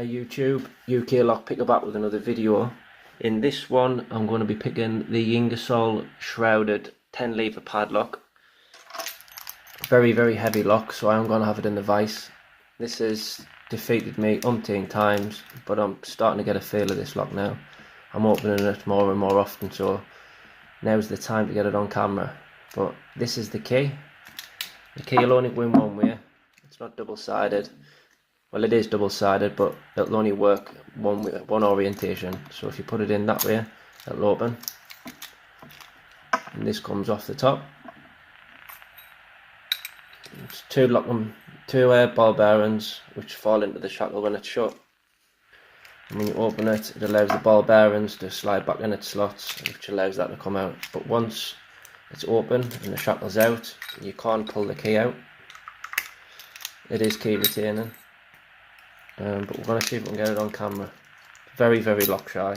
YouTube, UKLockPicka back with another video. In this one I'm going to be picking the Ingersoll shrouded 10 lever padlock. Very heavy lock, so I'm going to have it in the vise. This has defeated me umpteen times, but I'm starting to get a feel of this lock now. I'm opening it more and more often, so now's the time to get it on camera. But this is the key. The key will only go in one way. It's not double-sided. Well, it is double-sided, but it'll only work one way, one orientation. So if you put it in that way, it'll open. And this comes off the top. It's two ball bearings which fall into the shackle when it's shut. And when you open it, it allows the ball bearings to slide back in its slots, which allows that to come out. But once it's open and the shackle's out, you can't pull the key out. It is key retaining. But we're going to see if we can get it on camera. Very lock shy.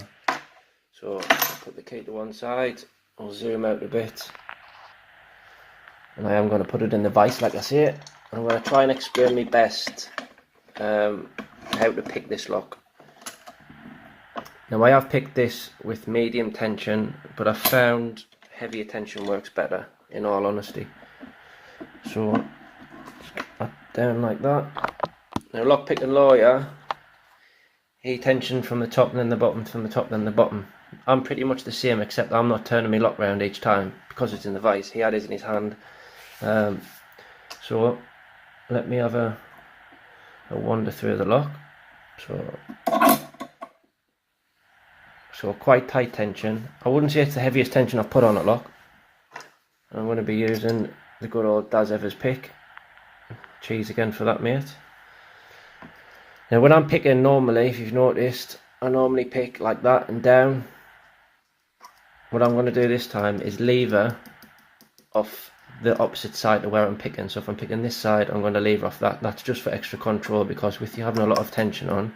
So I'll put the key to one side, I'll zoom out a bit, and I am going to put it in the vise like I say it. I'm going to try and explain my best how to pick this lock. Now I have picked this with medium tension, but I found heavier tension works better, in all honesty. So down like that. Now lockpicking lawyer, he tensioned from the top and then the bottom, from the top then the bottom. I'm pretty much the same, except I'm not turning my lock round each time because it's in the vise. He had his in his hand. So let me have a wander through the lock. So quite tight tension. I wouldn't say it's the heaviest tension I've put on a lock. I'm going to be using the good old Daz Evers pick. Cheese again for that, mate. Now when I'm picking normally, if you've noticed, I normally pick like that and down. What I'm going to do this time is lever off the opposite side to where I'm picking. So if I'm picking this side, I'm going to lever off that. That's just for extra control, because with you having a lot of tension on,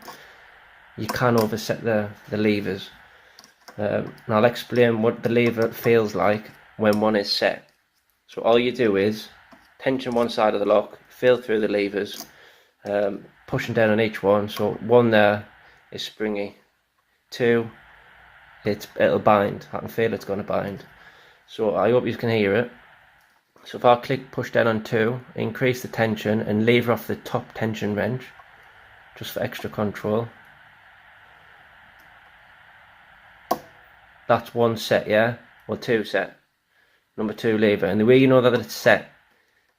you can overset the levers. And I'll explain what the lever feels like when one is set. So all you do is tension one side of the lock, feel through the levers, pushing down on each one. So one there is springy, two, it'll bind. I can feel it's going to bind. So I hope you can hear it. So if I push down on two, increase the tension and lever off the top tension wrench, just for extra control. That's one set, yeah? Well, two set. Number two lever. And the way you know that it's set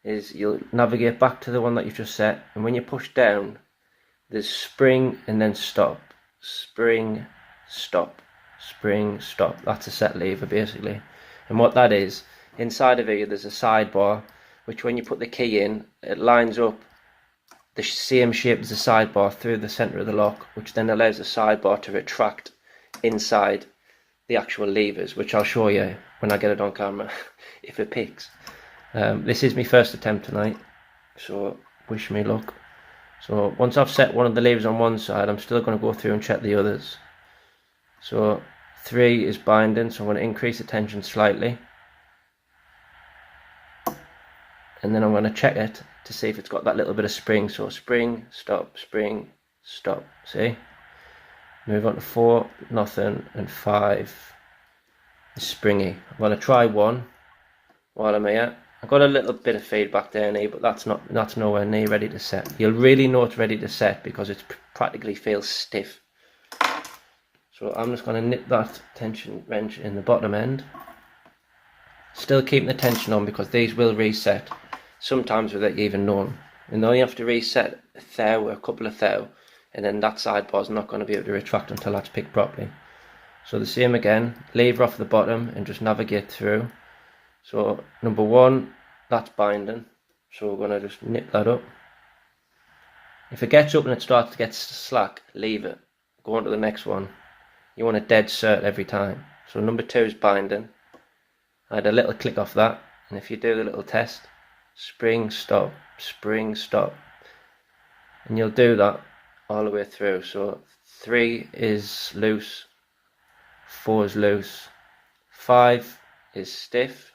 is you'll navigate back to the one that you've just set, and when you push down, there's spring and then stop. Spring, stop. Spring, stop. That's a set lever basically. And what that is, inside of here there's a sidebar, which when you put the key in, it lines up the same shape as the sidebar through the centre of the lock, which then allows the sidebar to retract inside the actual levers, which I'll show you when I get it on camera if it picks. This is my first attempt tonight, so wish me luck. So once I've set one of the levers on one side, I'm still going to go through and check the others. So 3 is binding, so I'm going to increase the tension slightly, and then I'm going to check it to see if it's got that little bit of spring. So spring, stop, see? Move on to 4, nothing, and 5 is springy. I'm going to try 1 while I'm here. I've got a little bit of feedback down here, but that's nowhere near ready to set. You'll really know it's ready to set because it practically feels stiff. So I'm just going to nip that tension wrench in the bottom end. Still keeping the tension on because these will reset sometimes without you even knowing. And then you have to reset a thou or a couple of thou, and then that sidebar is not going to be able to retract until that's picked properly. So the same again, lever off the bottom and just navigate through. So number 1, that's binding, so we're going to just nip that up. If it gets up and it starts to get slack, leave it, go on to the next one. You want a dead cert every time. So number 2 is binding. I had a little click off that, and if you do the little test, spring, stop, and you'll do that all the way through. So 3 is loose, 4 is loose, 5 is stiff,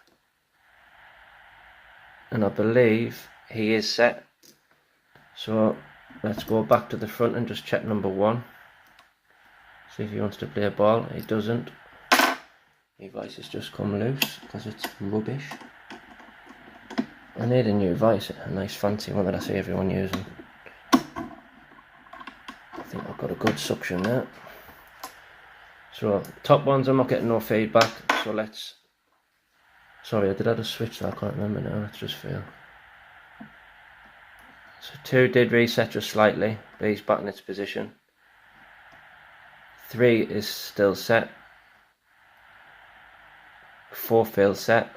and I believe he is set. So Let's go back to the front and just check number 1. See if he wants to play a ball. He doesn't. The vice has just come loose because it's rubbish. I need a new vice, a nice fancy one that I see everyone using. I think I've got a good suction there. So top ones I'm not getting no feedback, so let's... Sorry, did I just switch that? I can't remember now, let's just feel. So 2 did reset just slightly, but he's back in its position. 3 is still set. 4 feels set.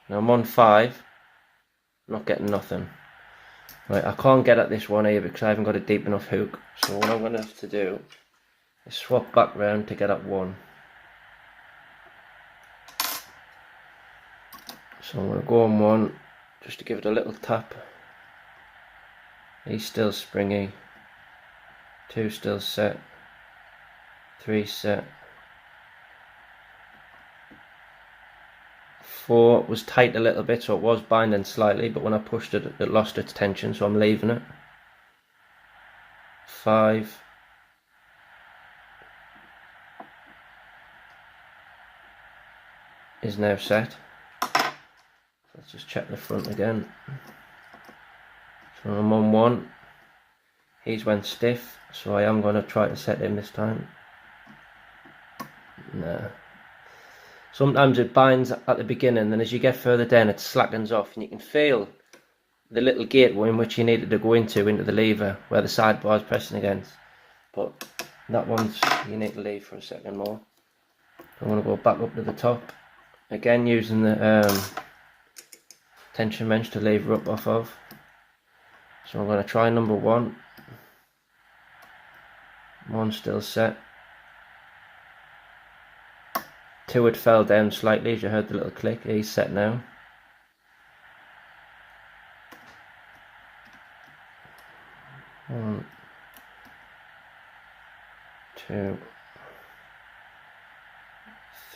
Now I'm on 5, not getting nothing. Right, I can't get at this one here because I haven't got a deep enough hook. So what I'm going to have to do is swap back round to get at 1. So I'm going to go on 1 just to give it a little tap. He's still springy. 2 still set. 3 set. 4 was tight a little bit, so it was binding slightly, but when I pushed it, it lost its tension, so I'm leaving it. 5. Is now set. Let's just check the front again. So I'm on 1. He's went stiff, so I am going to try to set him this time. Nah. Sometimes it binds at the beginning, and as you get further down it slackens off, and you can feel the little gateway in which you needed to go into the lever where the sidebar is pressing against. But that one's you need to leave for a second more. I'm going to go back up to the top again, using the tension wrench to lever up off of. So I'm going to try number 1. 1 still set. 2 had fell down slightly as you heard the little click. He's set now. 1, 2,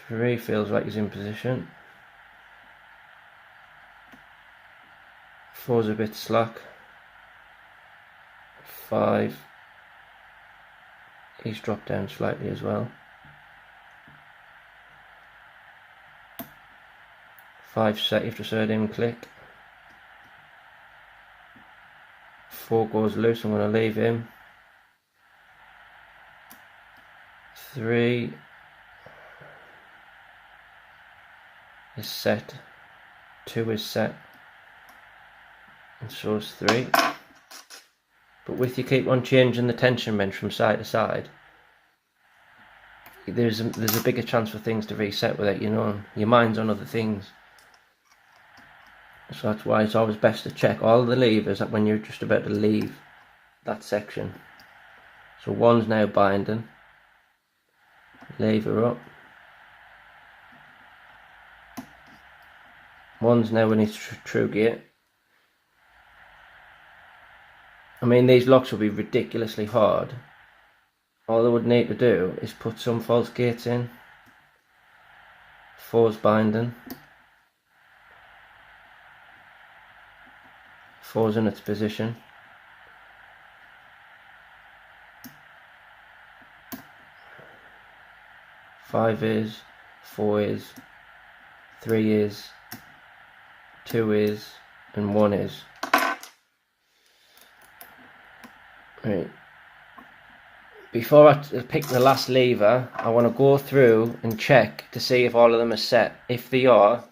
3 feels like he's in position. 4's a bit slack. 5, he's dropped down slightly as well. 5 set, you've just heard him click. 4 goes loose, I'm going to leave him. 3 is set. 2 is set. And so is 3. But with you keep on changing the tension wrench from side to side, there's a bigger chance for things to reset without you knowing. Your mind's on other things. So that's why it's always best to check all the levers when you're just about to leave that section. So 1's now binding. Lever up. 1's now in its true gate. I mean, these locks will be ridiculously hard. All I would need to do is put some false gates in. 4's binding. 4's in its position. 5 is, 4 is, 3 is, 2 is, and 1 is. Right. Before I pick the last lever, I want to go through and check to see if all of them are set. If they are,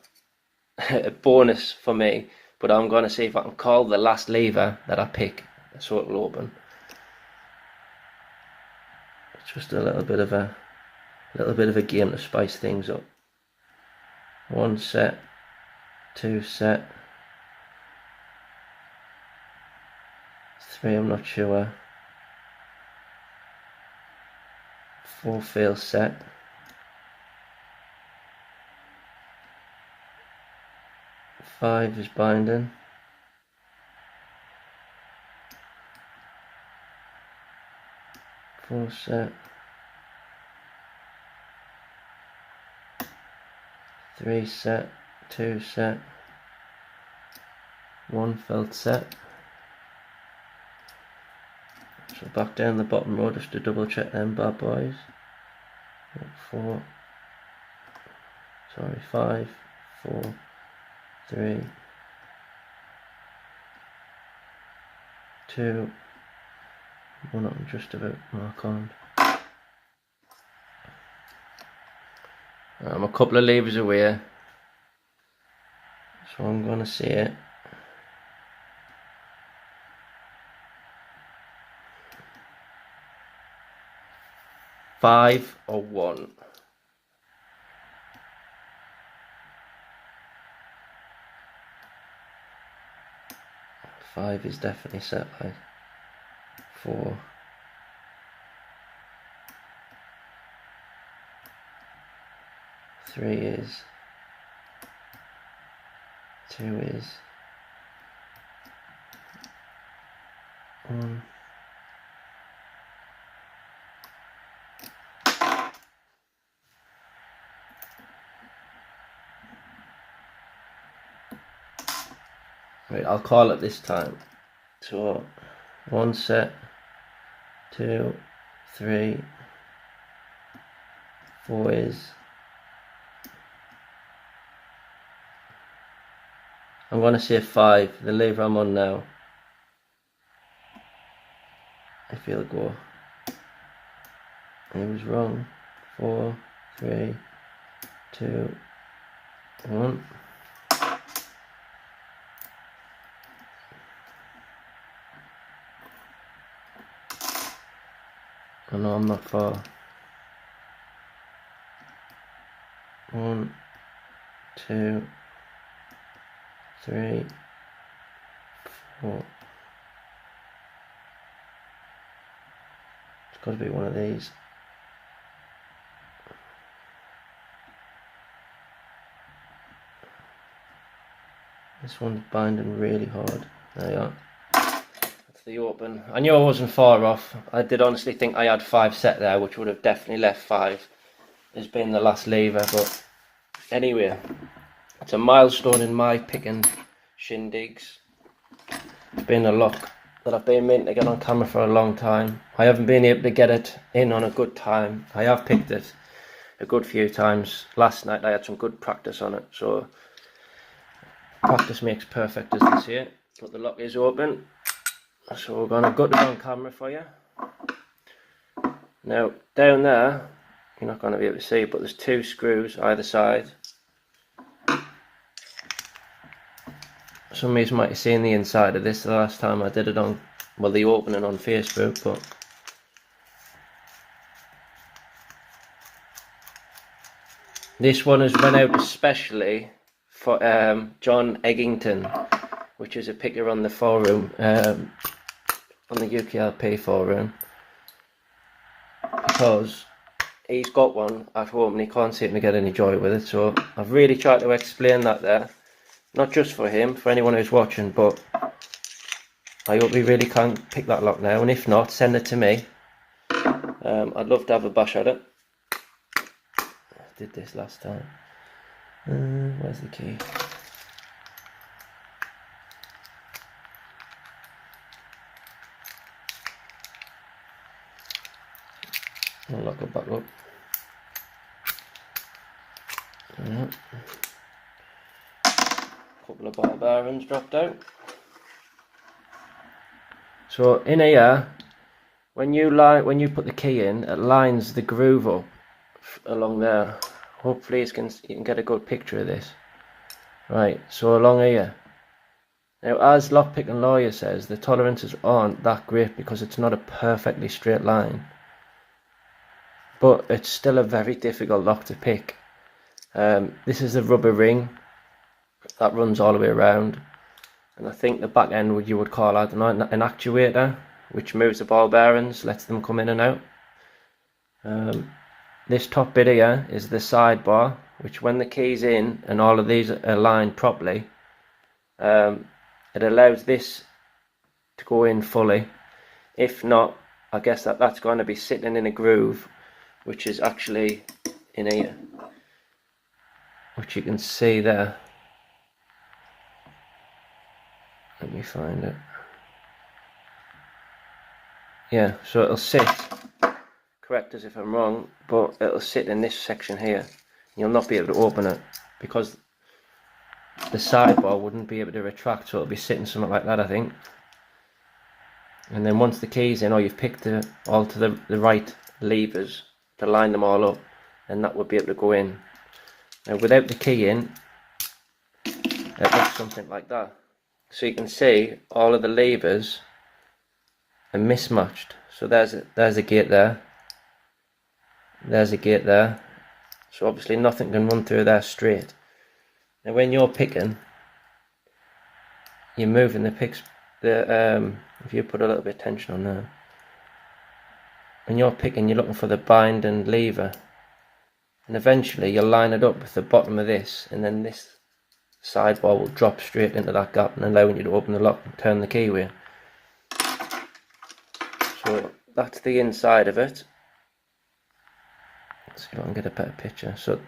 a bonus for me. But I'm going to see if I can call the last lever that I pick, so it'll open. It's just a little bit of a game to spice things up. 1 set, 2 set, 3 I'm not sure, 4 feels set. 5 is binding. 4 set. 3 set. 2 set. 1 felt set. So back down the bottom row just to double check them bad boys. 4, sorry, 5, 4, 3, 2, 1 up just about mark on. I'm a couple of levers away, so I'm going to see it. Five or 1. Five is definitely set by 4. 3 is. 2 is. 1. Right, I'll call it this time. So 1 set, 2, 3, 4 is. I'm going to say 5, the lever I'm on now. I feel it go. It was wrong. 4, 3, 2, 1. Oh no, I'm not far. 1, 2, 3, 4. It's got to be one of these. This one's binding really hard. There you are. That's the open. I knew I wasn't far off. I did honestly think I had 5 set there, which would have definitely left 5 as being the last lever. But anyway, it's a milestone in my picking shindigs. It's been a lock that I've been meaning to get on camera for a long time. I haven't been able to get it in on a good time. I have picked it a good few times. Last night I had some good practice on it, so practice makes perfect, as they say. But the lock is open, so we're going to gut it on camera for you. Now down there, you're not going to be able to see, but there's 2 screws either side. Some of you might have seen the inside of this the last time I did it on, well, the opening on Facebook, but this one has went out especially for John Eggington, which is a picker on the forum, on the UKLP forum, because he's got one at home and he can't seem to get any joy with it. So I've really tried to explain that there, not just for him, for anyone who's watching, but I hope he really can pick that lock now, and if not, send it to me. I'd love to have a bash at it. I did this last time. Where's the key? I'll lock it back up. Yeah. Couple of ball bearings dropped out. So in here, when you put the key in, it lines the groove up along there. Hopefully you can get a good picture of this. Right, so along here. Now, as Lockpicking Lawyer says, the tolerances aren't that great because it's not a perfectly straight line. But it's still a very difficult lock to pick. This is a rubber ring that runs all the way around. And I think the back end you would call out an actuator, which moves the ball bearings, lets them come in and out. This top bit here is the sidebar, which when the key's in and all of these are aligned properly, it allows this to go in fully. If not, I guess that's going to be sitting in a groove, which is actually in here, which you can see there. Let me find it. Yeah, so it'll sit, correct us if I'm wrong, but it'll sit in this section here. You'll not be able to open it because the sidebar wouldn't be able to retract, so it'll be sitting something like that, I think. And then once the key's in, or you've picked all to the right levers to line them all up, then that would be able to go in. Now without the key in, it looks something like that. So you can see all of the levers are mismatched. So there's a gate there, there's a gate there. So obviously nothing can run through there straight. Now when you're picking, you're moving the picks. If you put a little bit of tension on there, when you're picking, you're looking for the bind and lever, and eventually you'll line it up with the bottom of this, and then this sidebar will drop straight into that gap and allowing you to open the lock and turn the key wheel. So that's the inside of it. Let's see if I can get a better picture. So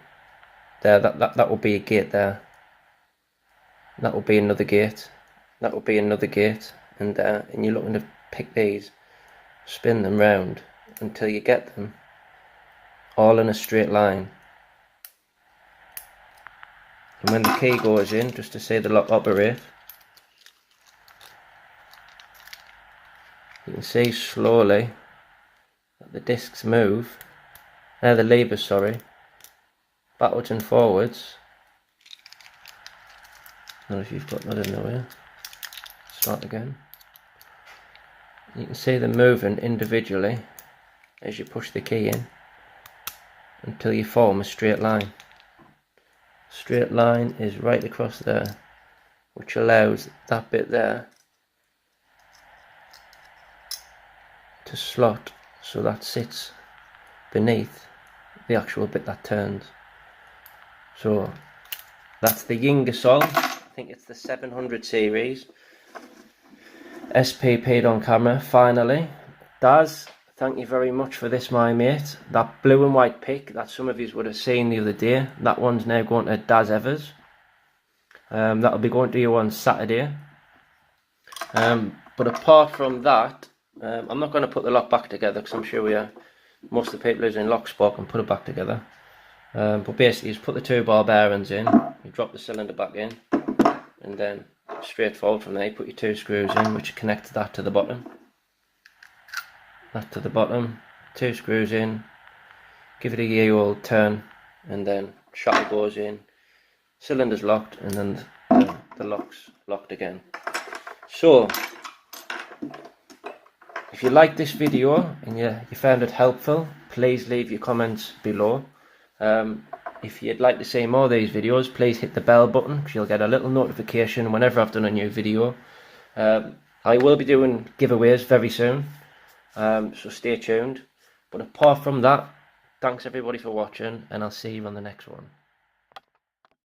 there, that will be a gate there. That will be another gate. That will be another gate, and you're looking to pick these, spin them round until you get them all in a straight line. And when the key goes in, just to see the lock operate, you can see slowly that the discs move. They're the levers, sorry, backwards and forwards. I don't know if you've got that in there, yeah. Start again. You can see them moving individually as you push the key in until you form a straight line. Straight line is right across there, which allows that bit there to slot so that sits beneath the actual bit that turns. So that's the Ingersoll. I think it's the 700 series SPP'd on camera finally. Daz, thank you very much for this, my mate. That blue and white pick that some of you would have seen the other day, that one's now going to Daz Evers. That'll be going to you on Saturday. But apart from that, I'm not going to put the lock back together because I'm sure most of the people who's in Lockspot can put it back together. But basically, you just put the two ball bearings in, you drop the cylinder back in, and then straightforward from there, you put your two screws in, which connect that to the bottom. That to the bottom, two screws in, give it a ye old turn, and then shuttle goes in, cylinder's locked, and then the lock's locked again. So, if you liked this video and you found it helpful, please leave your comments below. If you'd like to see more of these videos, please hit the bell button because you'll get a little notification whenever I've done a new video. I will be doing giveaways very soon, so stay tuned. But apart from that, thanks everybody for watching, and I'll see you on the next one.